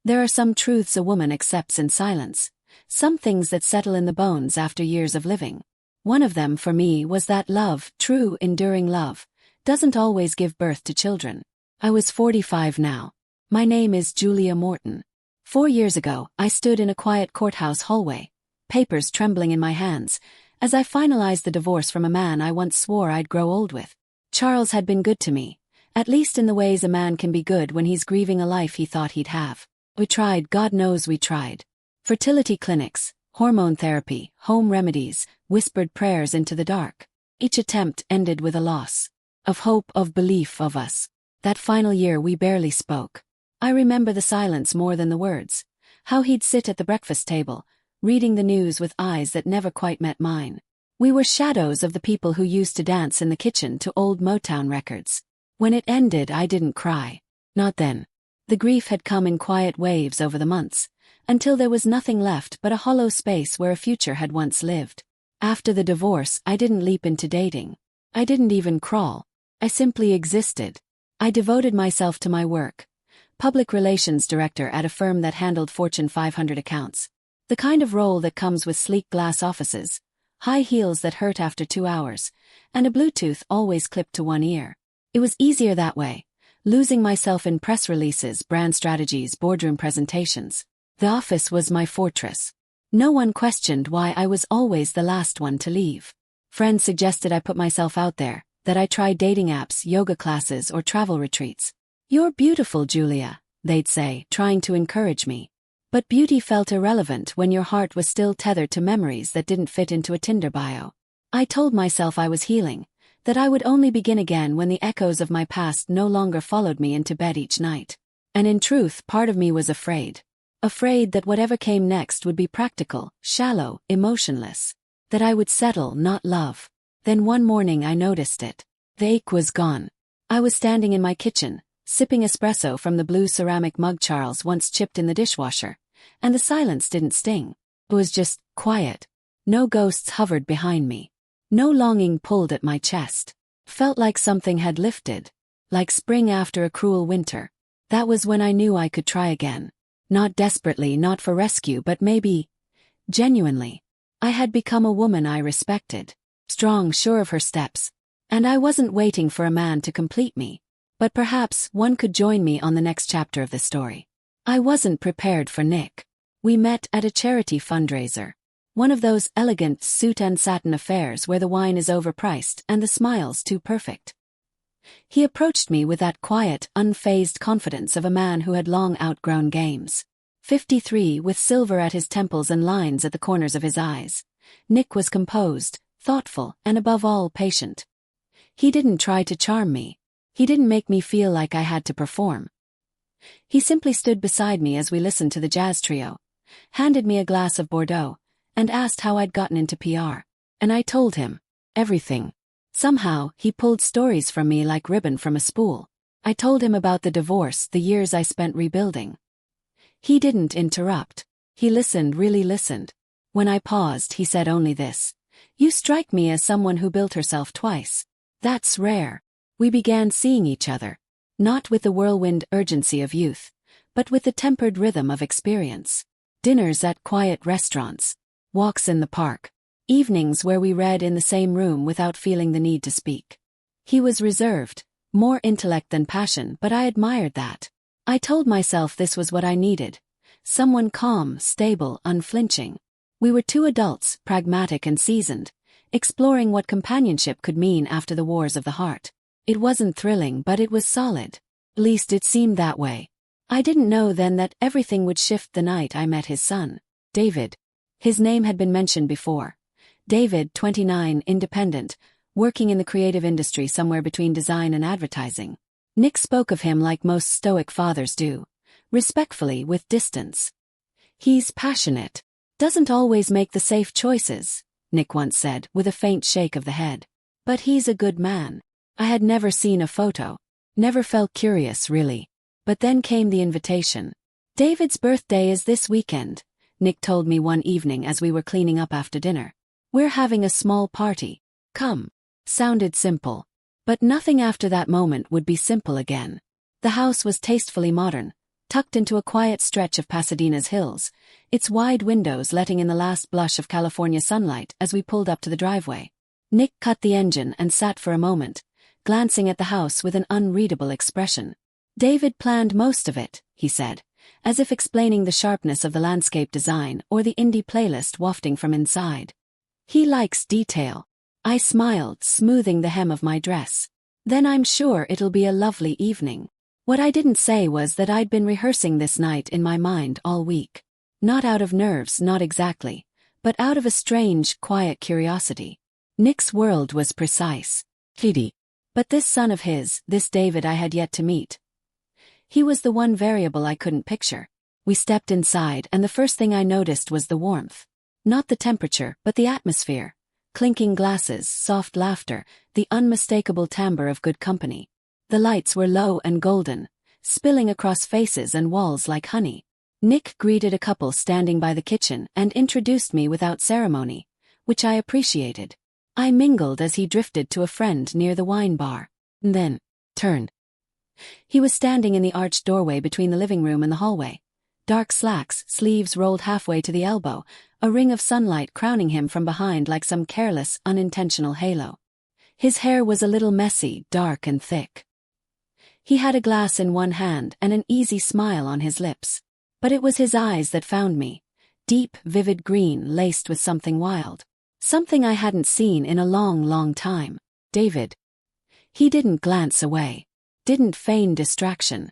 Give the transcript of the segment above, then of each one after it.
There are some truths a woman accepts in silence, some things that settle in the bones after years of living. One of them for me was that love, true, enduring love, doesn't always give birth to children. I was 45 now. My name is Julia Morton. 4 years ago, I stood in a quiet courthouse hallway, papers trembling in my hands, as I finalized the divorce from a man I once swore I'd grow old with. Charles had been good to me, at least in the ways a man can be good when he's grieving a life he thought he'd have. We tried, God knows we tried. Fertility clinics, hormone therapy, home remedies, whispered prayers into the dark. Each attempt ended with a loss of hope, of belief, of us. That final year we barely spoke. I remember the silence more than the words. How he'd sit at the breakfast table, reading the news with eyes that never quite met mine. We were shadows of the people who used to dance in the kitchen to old Motown records. When it ended, I didn't cry. Not then. The grief had come in quiet waves over the months, until there was nothing left but a hollow space where a future had once lived. After the divorce, I didn't leap into dating. I didn't even crawl. I simply existed. I devoted myself to my work. Public relations director at a firm that handled Fortune 500 accounts. The kind of role that comes with sleek glass offices, high heels that hurt after 2 hours, and a Bluetooth always clipped to one ear. It was easier that way, losing myself in press releases, brand strategies, boardroom presentations. The office was my fortress. No one questioned why I was always the last one to leave. Friends suggested I put myself out there, that I try dating apps, yoga classes, or travel retreats. "You're beautiful, Julia," they'd say, trying to encourage me. But beauty felt irrelevant when your heart was still tethered to memories that didn't fit into a Tinder bio. I told myself I was healing, that I would only begin again when the echoes of my past no longer followed me into bed each night. And in truth, part of me was afraid. Afraid that whatever came next would be practical, shallow, emotionless. That I would settle, not love. Then one morning I noticed it. The ache was gone. I was standing in my kitchen, sipping espresso from the blue ceramic mug Charles once chipped in the dishwasher, and the silence didn't sting. It was just quiet. No ghosts hovered behind me. No longing pulled at my chest. Felt like something had lifted. Like spring after a cruel winter. That was when I knew I could try again. Not desperately, not for rescue, but maybe genuinely. I had become a woman I respected. Strong, sure of her steps. And I wasn't waiting for a man to complete me. But perhaps one could join me on the next chapter of the story. I wasn't prepared for Nick. We met at a charity fundraiser. One of those elegant suit and satin affairs where the wine is overpriced and the smiles too perfect. He approached me with that quiet, unfazed confidence of a man who had long outgrown games. 53, with silver at his temples and lines at the corners of his eyes. Nick was composed, thoughtful, and above all patient. He didn't try to charm me. He didn't make me feel like I had to perform. He simply stood beside me as we listened to the jazz trio, handed me a glass of Bordeaux, and asked how I'd gotten into PR. And I told him everything. Somehow, he pulled stories from me like ribbon from a spool. I told him about the divorce, the years I spent rebuilding. He didn't interrupt. He listened, really listened. When I paused, he said only this: "You strike me as someone who built herself twice. That's rare." We began seeing each other, not with the whirlwind urgency of youth, but with the tempered rhythm of experience. Dinners at quiet restaurants, walks in the park, evenings where we read in the same room without feeling the need to speak. He was reserved, more intellect than passion, but I admired that. I told myself this was what I needed. Someone calm, stable, unflinching. We were two adults, pragmatic and seasoned, exploring what companionship could mean after the wars of the heart. It wasn't thrilling, but it was solid. At least it seemed that way. I didn't know then that everything would shift the night I met his son, David. His name had been mentioned before. David, 29, independent, working in the creative industry somewhere between design and advertising. Nick spoke of him like most stoic fathers do, respectfully, with distance. "He's passionate. Doesn't always make the safe choices," Nick once said, with a faint shake of the head. "But he's a good man." I had never seen a photo. Never felt curious, really. But then came the invitation. "David's birthday is this weekend," Nick told me one evening as we were cleaning up after dinner. "We're having a small party. Come." Sounded simple. But nothing after that moment would be simple again. The house was tastefully modern, tucked into a quiet stretch of Pasadena's hills, its wide windows letting in the last blush of California sunlight as we pulled up to the driveway. Nick cut the engine and sat for a moment, glancing at the house with an unreadable expression. "David planned most of it," he said, as if explaining the sharpness of the landscape design or the indie playlist wafting from inside. "He likes detail." I smiled, smoothing the hem of my dress. "Then I'm sure it'll be a lovely evening." What I didn't say was that I'd been rehearsing this night in my mind all week. Not out of nerves, not exactly, but out of a strange, quiet curiosity. Nick's world was precise. Kitty. But this son of his, this David I had yet to meet. He was the one variable I couldn't picture. We stepped inside and the first thing I noticed was the warmth. Not the temperature, but the atmosphere. Clinking glasses, soft laughter, the unmistakable timbre of good company. The lights were low and golden, spilling across faces and walls like honey. Nick greeted a couple standing by the kitchen and introduced me without ceremony, which I appreciated. I mingled as he drifted to a friend near the wine bar, and then turned. He was standing in the arched doorway between the living room and the hallway. Dark slacks, sleeves rolled halfway to the elbow, a ring of sunlight crowning him from behind like some careless, unintentional halo. His hair was a little messy, dark and thick. He had a glass in one hand and an easy smile on his lips. But it was his eyes that found me, deep, vivid green laced with something wild. Something I hadn't seen in a long, long time. "David." He didn't glance away. Didn't feign distraction.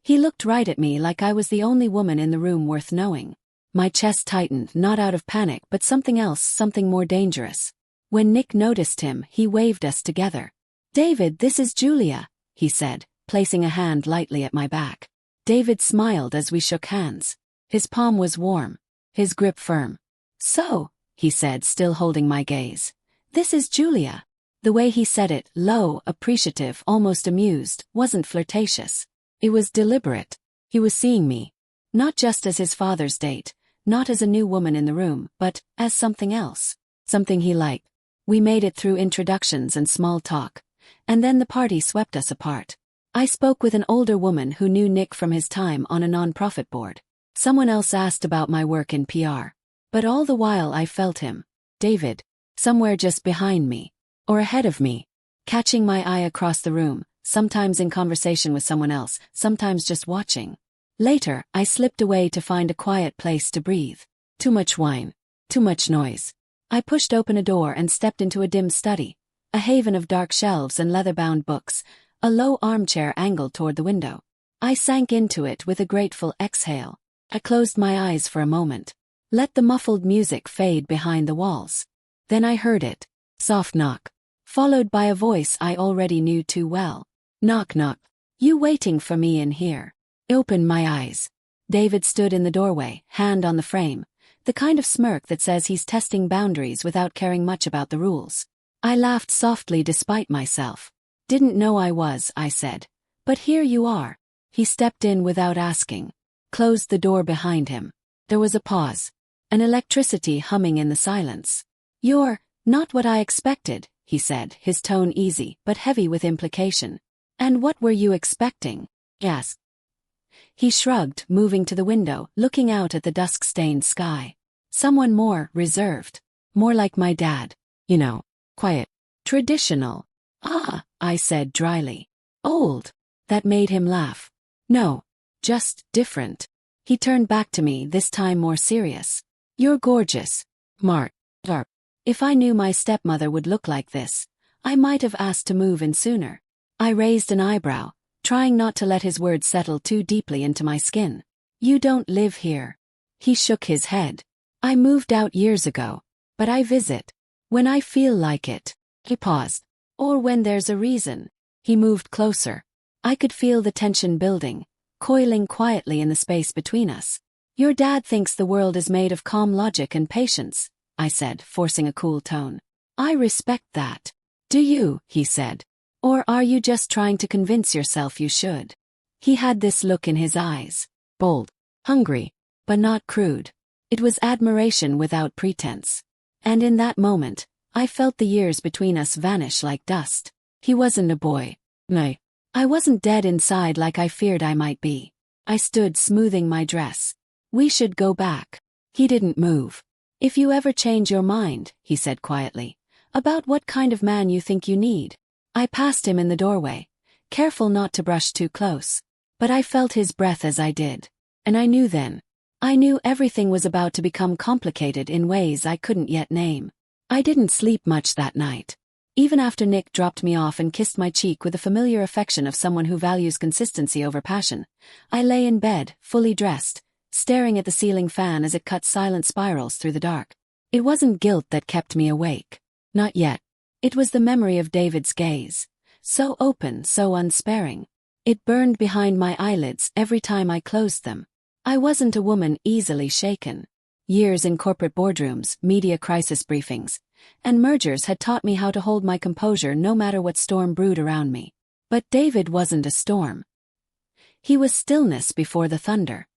He looked right at me like I was the only woman in the room worth knowing. My chest tightened, not out of panic but something else, something more dangerous. When Nick noticed him, he waved us together. "David, this is Julia," he said, placing a hand lightly at my back. David smiled as we shook hands. His palm was warm, his grip firm. "So," he said, still holding my gaze, "this is Julia." The way he said it, low, appreciative, almost amused, wasn't flirtatious. It was deliberate. He was seeing me, not just as his father's date, not as a new woman in the room, but as something else, something he liked. We made it through introductions and small talk, and then the party swept us apart. I spoke with an older woman who knew Nick from his time on a non-profit board. Someone else asked about my work in PR. But all the while I felt him, David, somewhere just behind me, or ahead of me, catching my eye across the room, sometimes in conversation with someone else, sometimes just watching. Later, I slipped away to find a quiet place to breathe. Too much wine. Too much noise. I pushed open a door and stepped into a dim study, a haven of dark shelves and leather-bound books, a low armchair angled toward the window. I sank into it with a grateful exhale. I closed my eyes for a moment. Let the muffled music fade behind the walls. Then I heard it. Soft knock. Followed by a voice I already knew too well. "Knock knock. You waiting for me in here?" I opened my eyes. David stood in the doorway, hand on the frame, the kind of smirk that says he's testing boundaries without caring much about the rules. I laughed softly despite myself. "Didn't know I was," I said. "But here you are." He stepped in without asking, closed the door behind him. There was a pause, an electricity humming in the silence. "You're not what I expected," he said, his tone easy but heavy with implication. "And what were you expecting?" I asked. He shrugged, moving to the window, looking out at the dusk-stained sky. "Someone more reserved. More like my dad. You know, quiet. Traditional." "Ah," I said dryly. "Old." That made him laugh. "No, just different." He turned back to me, this time more serious. "You're gorgeous, Mart. If I knew my stepmother would look like this, I might have asked to move in sooner." I raised an eyebrow, trying not to let his words settle too deeply into my skin. "You don't live here." He shook his head. "I moved out years ago, but I visit. When I feel like it." He paused. "Or when there's a reason." He moved closer. I could feel the tension building, coiling quietly in the space between us. "Your dad thinks the world is made of calm logic and patience," I said, forcing a cool tone. "I respect that." "Do you?" he said. "Or are you just trying to convince yourself you should?" He had this look in his eyes. Bold. Hungry. But not crude. It was admiration without pretense. And in that moment, I felt the years between us vanish like dust. He wasn't a boy. No. I wasn't dead inside like I feared I might be. I stood smoothing my dress. We should go back. He didn't move. If you ever change your mind, he said quietly, about what kind of man you think you need. I passed him in the doorway, careful not to brush too close. But I felt his breath as I did. And I knew then. I knew everything was about to become complicated in ways I couldn't yet name. I didn't sleep much that night. Even after Nick dropped me off and kissed my cheek with the familiar affection of someone who values consistency over passion, I lay in bed, fully dressed, staring at the ceiling fan as it cut silent spirals through the dark. It wasn't guilt that kept me awake. Not yet. It was the memory of David's gaze. So open, so unsparing. It burned behind my eyelids every time I closed them. I wasn't a woman easily shaken. Years in corporate boardrooms, media crisis briefings, and mergers had taught me how to hold my composure no matter what storm brewed around me. But David wasn't a storm. He was stillness before the thunder.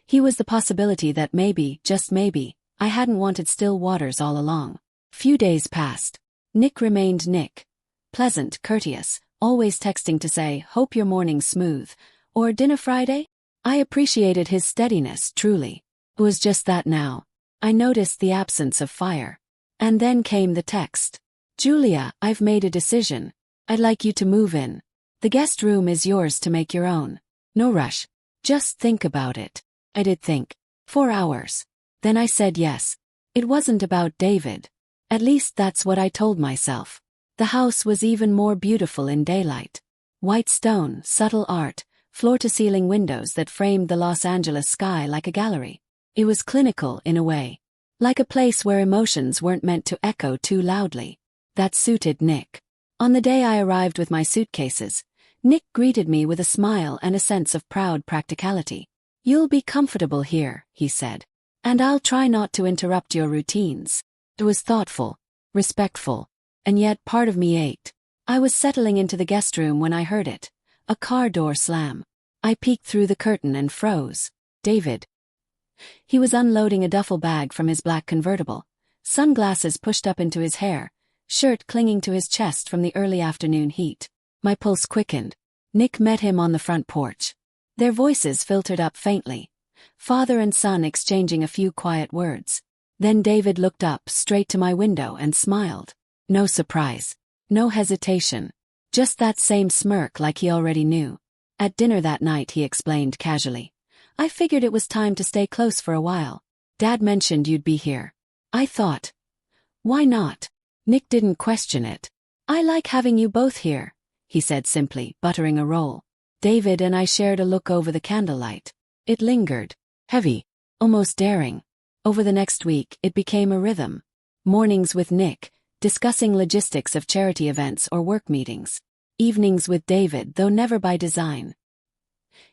He was the possibility that maybe, just maybe, I hadn't wanted still waters all along. Few days passed. Nick remained Nick. Pleasant, courteous, always texting to say, "Hope your morning's smooth," or "Dinner Friday?" I appreciated his steadiness, truly. It was just that now. I noticed the absence of fire. And then came the text. "Julia, I've made a decision. I'd like you to move in. The guest room is yours to make your own. No rush. Just think about it." I did think. 4 hours. Then I said yes. It wasn't about David. At least that's what I told myself. The house was even more beautiful in daylight. White stone, subtle art, floor-to-ceiling windows that framed the Los Angeles sky like a gallery. It was clinical in a way. Like a place where emotions weren't meant to echo too loudly. That suited Nick. On the day I arrived with my suitcases, Nick greeted me with a smile and a sense of proud practicality. "You'll be comfortable here," he said. "And I'll try not to interrupt your routines." It was thoughtful, respectful, and yet part of me ached. I was settling into the guest room when I heard it. A car door slam. I peeked through the curtain and froze. David. He was unloading a duffel bag from his black convertible, sunglasses pushed up into his hair, shirt clinging to his chest from the early afternoon heat. My pulse quickened. Nick met him on the front porch. Their voices filtered up faintly, father and son exchanging a few quiet words. Then David looked up straight to my window and smiled. No surprise. No hesitation. Just that same smirk like he already knew. At dinner that night, he explained casually. "I figured it was time to stay close for a while. Dad mentioned you'd be here." I thought, why not? Nick didn't question it. "I like having you both here," he said simply, buttering a roll. David and I shared a look over the candlelight. It lingered. Heavy. Almost daring. Over the next week, it became a rhythm. Mornings with Nick, discussing logistics of charity events or work meetings. Evenings with David, though never by design.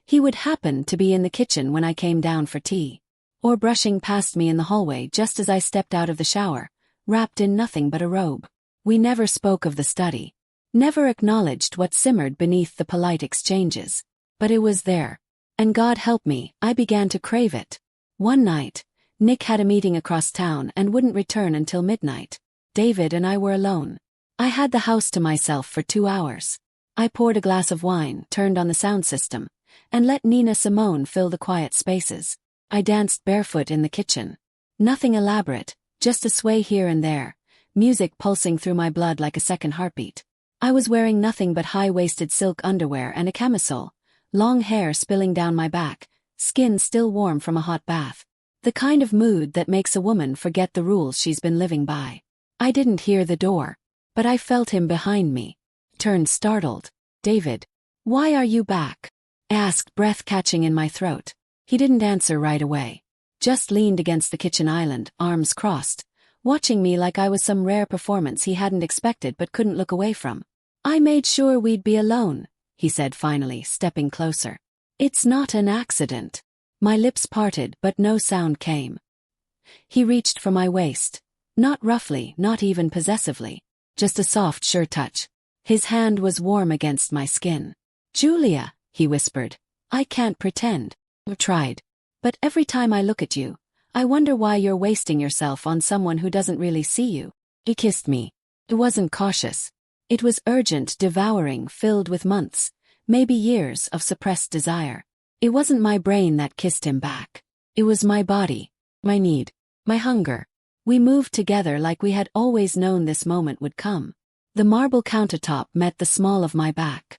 He would happen to be in the kitchen when I came down for tea, or brushing past me in the hallway just as I stepped out of the shower, wrapped in nothing but a robe. We never spoke of the study, never acknowledged what simmered beneath the polite exchanges. But it was there. And God help me, I began to crave it. One night, Nick had a meeting across town and wouldn't return until midnight. David and I were alone. I had the house to myself for 2 hours. I poured a glass of wine, turned on the sound system, and let Nina Simone fill the quiet spaces. I danced barefoot in the kitchen. Nothing elaborate, just a sway here and there, music pulsing through my blood like a second heartbeat. I was wearing nothing but high-waisted silk underwear and a camisole, long hair spilling down my back, skin still warm from a hot bath. The kind of mood that makes a woman forget the rules she's been living by. I didn't hear the door, but I felt him behind me. Turned startled. "David, why are you back?" I asked, breath catching in my throat. He didn't answer right away. Just leaned against the kitchen island, arms crossed, watching me like I was some rare performance he hadn't expected but couldn't look away from. "I made sure we'd be alone," he said finally, stepping closer. "It's not an accident." My lips parted but no sound came. He reached for my waist. Not roughly, not even possessively. Just a soft, sure touch. His hand was warm against my skin. "Julia," he whispered, "I can't pretend. I've tried. But every time I look at you, I wonder why you're wasting yourself on someone who doesn't really see you." He kissed me. It wasn't cautious. It was urgent, devouring, filled with months, maybe years of suppressed desire. It wasn't my brain that kissed him back. It was my body, my need, my hunger. We moved together like we had always known this moment would come. The marble countertop met the small of my back.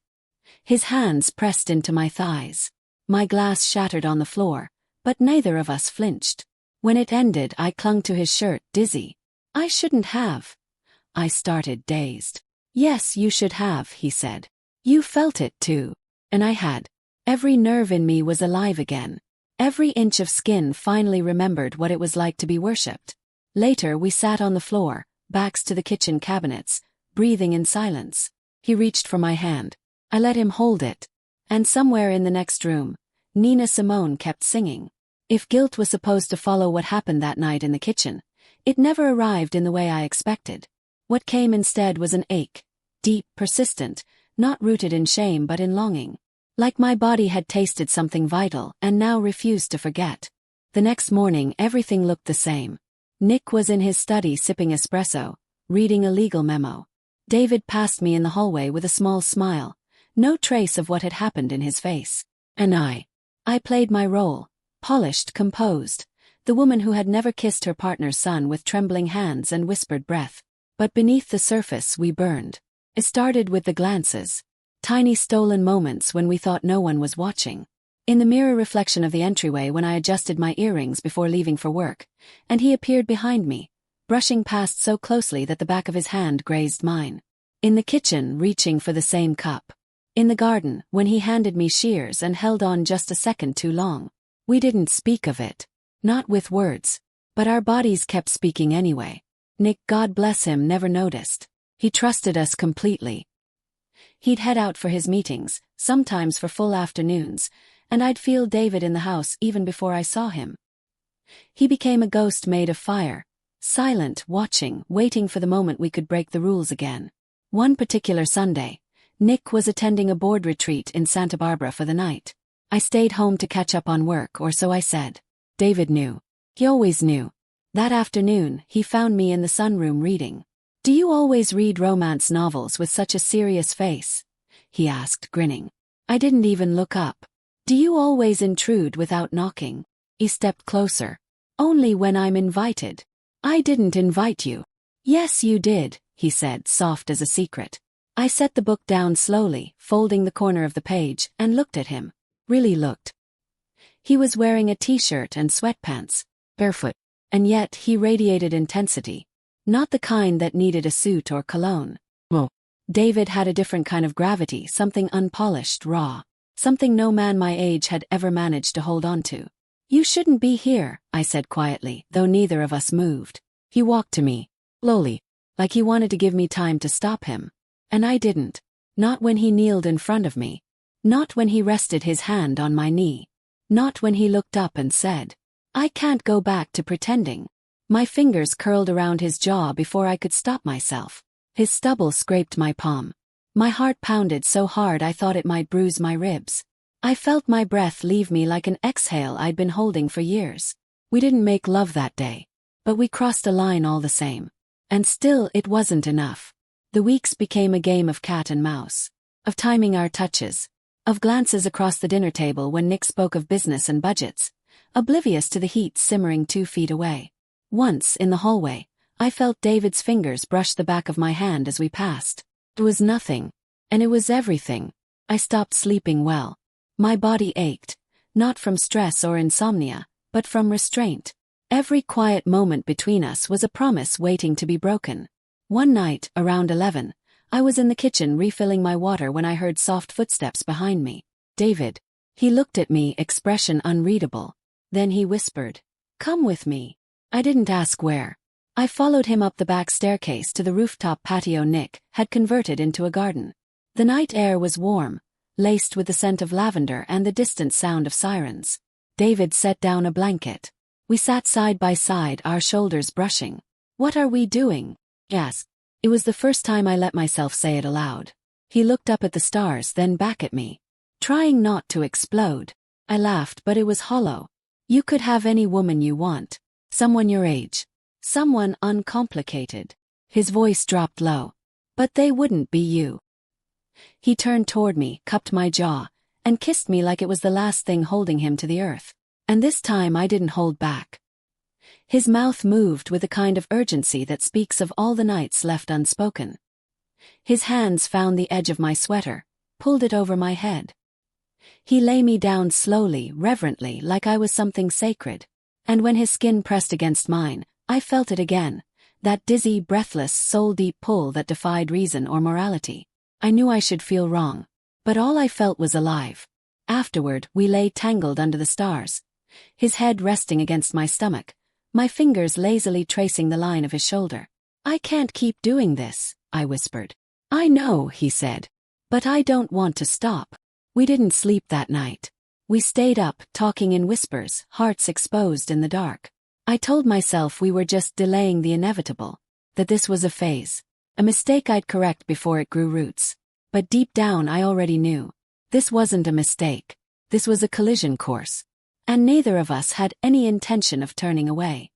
His hands pressed into my thighs. My glass shattered on the floor, but neither of us flinched. When it ended, I clung to his shirt, dizzy. I shouldn't have. I started, dazed. Yes, you should have, he said. You felt it too. And I had. Every nerve in me was alive again. Every inch of skin finally remembered what it was like to be worshipped. Later we sat on the floor, backs to the kitchen cabinets, breathing in silence. He reached for my hand. I let him hold it. And somewhere in the next room, Nina Simone kept singing. If guilt was supposed to follow what happened that night in the kitchen, it never arrived in the way I expected. What came instead was an ache, deep, persistent, not rooted in shame but in longing. Like my body had tasted something vital and now refused to forget. The next morning everything looked the same. Nick was in his study sipping espresso, reading a legal memo. David passed me in the hallway with a small smile, no trace of what had happened in his face. And I played my role, polished, composed, the woman who had never kissed her partner's son with trembling hands and whispered breath. But beneath the surface we burned. It started with the glances. Tiny stolen moments when we thought no one was watching. In the mirror reflection of the entryway when I adjusted my earrings before leaving for work, and he appeared behind me, brushing past so closely that the back of his hand grazed mine. In the kitchen, reaching for the same cup. In the garden, when he handed me shears and held on just a second too long. We didn't speak of it. Not with words. But our bodies kept speaking anyway. Nick, God bless him, never noticed. He trusted us completely. He'd head out for his meetings, sometimes for full afternoons, and I'd feel David in the house even before I saw him. He became a ghost made of fire, silent, watching, waiting for the moment we could break the rules again. One particular Sunday, Nick was attending a board retreat in Santa Barbara for the night. I stayed home to catch up on work, or so I said. David knew. He always knew. That afternoon, he found me in the sunroom reading. Do you always read romance novels with such a serious face? He asked, grinning. I didn't even look up. Do you always intrude without knocking? He stepped closer. Only when I'm invited. I didn't invite you. Yes, you did, he said, soft as a secret. I set the book down slowly, folding the corner of the page, and looked at him. Really looked. He was wearing a t-shirt and sweatpants, barefoot, and yet he radiated intensity. Not the kind that needed a suit or cologne. Well, David had a different kind of gravity, something unpolished, raw. Something no man my age had ever managed to hold on to. You shouldn't be here, I said quietly, though neither of us moved. He walked to me, slowly, like he wanted to give me time to stop him. And I didn't. Not when he kneeled in front of me. Not when he rested his hand on my knee. Not when he looked up and said, I can't go back to pretending. My fingers curled around his jaw before I could stop myself. His stubble scraped my palm. My heart pounded so hard I thought it might bruise my ribs. I felt my breath leave me like an exhale I'd been holding for years. We didn't make love that day. But we crossed a line all the same. And still it wasn't enough. The weeks became a game of cat and mouse. Of timing our touches. Of glances across the dinner table when Nick spoke of business and budgets. Oblivious to the heat simmering 2 feet away. Once, in the hallway, I felt David's fingers brush the back of my hand as we passed. It was nothing. And it was everything. I stopped sleeping well. My body ached, not from stress or insomnia, but from restraint. Every quiet moment between us was a promise waiting to be broken. One night, around 11, I was in the kitchen refilling my water when I heard soft footsteps behind me. David. He looked at me, expression unreadable. Then he whispered, Come with me. I didn't ask where. I followed him up the back staircase to the rooftop patio Nick had converted into a garden. The night air was warm, laced with the scent of lavender and the distant sound of sirens. David set down a blanket. We sat side by side, our shoulders brushing. What are we doing? He asked. It was the first time I let myself say it aloud. He looked up at the stars, then back at me. Trying not to explode. I laughed, but it was hollow. You could have any woman you want. Someone your age. Someone uncomplicated. His voice dropped low. But they wouldn't be you. He turned toward me, cupped my jaw, and kissed me like it was the last thing holding him to the earth. And this time I didn't hold back. His mouth moved with a kind of urgency that speaks of all the nights left unspoken. His hands found the edge of my sweater, pulled it over my head. He lay me down slowly, reverently, like I was something sacred. And when his skin pressed against mine, I felt it again, that dizzy, breathless, soul-deep pull that defied reason or morality. I knew I should feel wrong, but all I felt was alive. Afterward, we lay tangled under the stars, his head resting against my stomach, my fingers lazily tracing the line of his shoulder. "I can't keep doing this," I whispered. "I know," he said, "but I don't want to stop." We didn't sleep that night. We stayed up, talking in whispers, hearts exposed in the dark. I told myself we were just delaying the inevitable, that this was a phase, a mistake I'd correct before it grew roots. But deep down I already knew. This wasn't a mistake. This was a collision course. And neither of us had any intention of turning away.